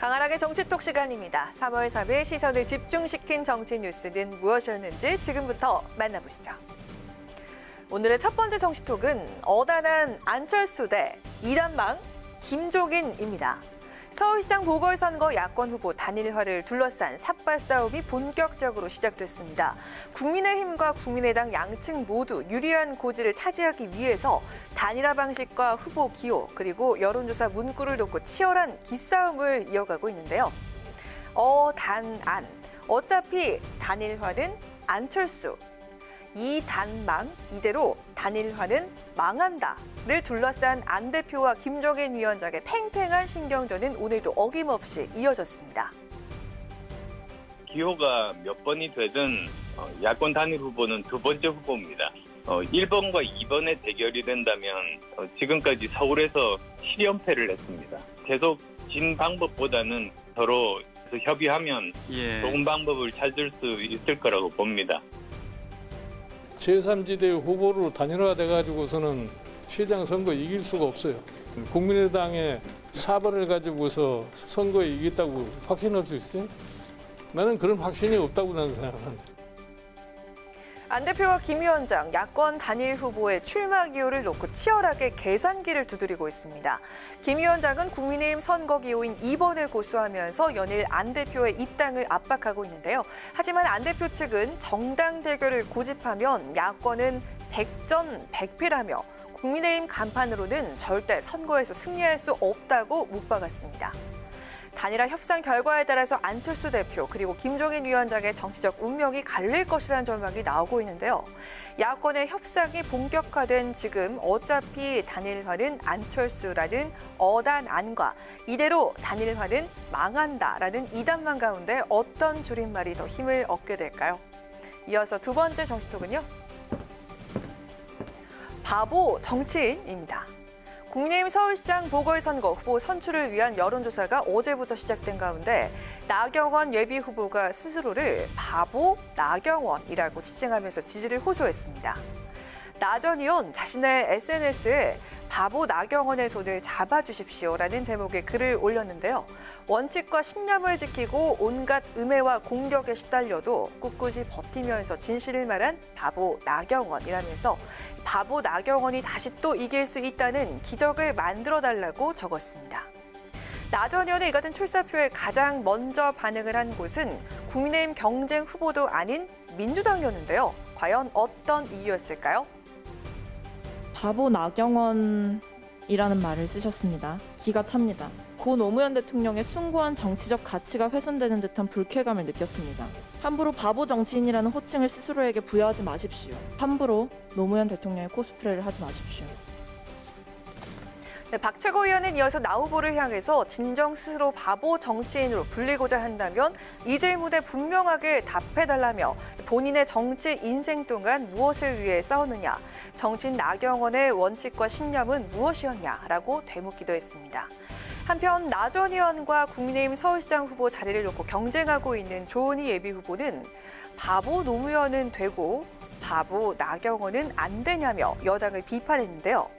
강하락의 정치톡 시간입니다. 3월 3일 시선을 집중시킨 정치 뉴스는 무엇이었는지 지금부터 만나보시죠. 오늘의 첫 번째 정치톡은 어단한 안철수 대 이단망 김종인입니다. 서울시장 보궐선거 야권 후보 단일화를 둘러싼 삿발 싸움이 본격적으로 시작됐습니다. 국민의힘과 국민의당 양측 모두 유리한 고지를 차지하기 위해서 단일화 방식과 후보 기호 그리고 여론조사 문구를 놓고 치열한 기싸움을 이어가고 있는데요. 단, 어차피 단일화는 안철수. 이 단망, 이대로 단일화는 망한다를 둘러싼 안 대표와 김종인 위원장의 팽팽한 신경전은 오늘도 어김없이 이어졌습니다. 기호가 몇 번이 되든 야권 단일 후보는 두 번째 후보입니다. 1번과 2번의 대결이 된다면 지금까지 서울에서 7연패를 했습니다. 계속 진 방법보다는 서로 협의하면 좋은 방법을 찾을 수 있을 거라고 봅니다. 제3지대 후보로 단일화돼가지고서는 시장 선거 이길 수가 없어요. 국민의당의 사발을 가지고서 선거에 이겼다고 확신할 수 있어요? 나는 그런 확신이 없다고 나는 생각합니다. 안 대표와 김 위원장, 야권 단일 후보의 출마 기호를 놓고 치열하게 계산기를 두드리고 있습니다. 김 위원장은 국민의힘 선거 기호인 2번을 고수하면서 연일 안 대표의 입당을 압박하고 있는데요. 하지만 안 대표 측은 정당 대결을 고집하면 야권은 백전백패라며 국민의힘 간판으로는 절대 선거에서 승리할 수 없다고 못 박았습니다. 단일화 협상 결과에 따라서 안철수 대표 그리고 김종인 위원장의 정치적 운명이 갈릴 것이라는 전망이 나오고 있는데요. 야권의 협상이 본격화된 지금 어차피 단일화는 안철수라는 어단안과 이대로 단일화는 망한다라는 이단만 가운데 어떤 줄임말이 더 힘을 얻게 될까요? 이어서 두 번째 정치톡은요. 바보 정치인입니다. 국민의힘 서울시장 보궐선거 후보 선출을 위한 여론조사가 어제부터 시작된 가운데 나경원 예비후보가 스스로를 바보 나경원이라고 지칭하면서 지지를 호소했습니다. 나 전 의원 자신의 SNS에 바보 나경원의 손을 잡아주십시오라는 제목의 글을 올렸는데요. 원칙과 신념을 지키고 온갖 음해와 공격에 시달려도 꿋꿋이 버티면서 진실을 말한 바보 나경원이라면서 바보 나경원이 다시 또 이길 수 있다는 기적을 만들어달라고 적었습니다. 나 전 의원의 이 같은 출사표에 가장 먼저 반응을 한 곳은 국민의힘 경쟁 후보도 아닌 민주당이었는데요. 과연 어떤 이유였을까요? 바보 나경원이라는 말을 쓰셨습니다. 기가 찹니다. 고 노무현 대통령의 숭고한 정치적 가치가 훼손되는 듯한 불쾌감을 느꼈습니다. 함부로 바보 정치인이라는 호칭을 스스로에게 부여하지 마십시오. 함부로 노무현 대통령의 코스프레를 하지 마십시오. 네, 박최고 의원은 이어서 나 후보를 향해서 진정 스스로 바보 정치인으로 불리고자 한다면 이 질문에 분명하게 답해달라며 본인의 정치 인생 동안 무엇을 위해 싸웠느냐, 정치인 나경원의 원칙과 신념은 무엇이었냐라고 되묻기도 했습니다. 한편 나 전 의원과 국민의힘 서울시장 후보 자리를 놓고 경쟁하고 있는 조은희 예비후보는 바보 노무현은 되고 바보 나경원은 안 되냐며 여당을 비판했는데요.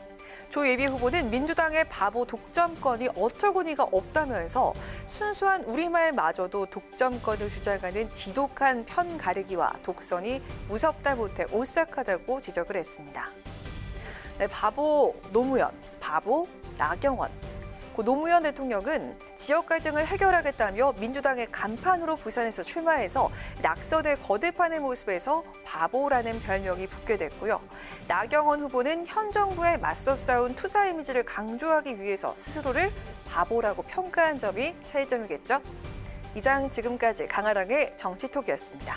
조 예비후보는 민주당의 바보 독점권이 어처구니가 없다면서 순수한 우리말마저도 독점권을 주장하는 지독한 편 가르기와 독선이 무섭다 못해 오싹하다고 지적을 했습니다. 네, 바보 노무현, 바보 나경원. 고 노무현 대통령은 지역 갈등을 해결하겠다며 민주당의 간판으로 부산에서 출마해서 낙선을 거듭하는 모습에서 바보라는 별명이 붙게 됐고요. 나경원 후보는 현 정부에 맞서 싸운 투사 이미지를 강조하기 위해서 스스로를 바보라고 평가한 점이 차이점이겠죠. 이상 지금까지 강하락의 정치톡이었습니다.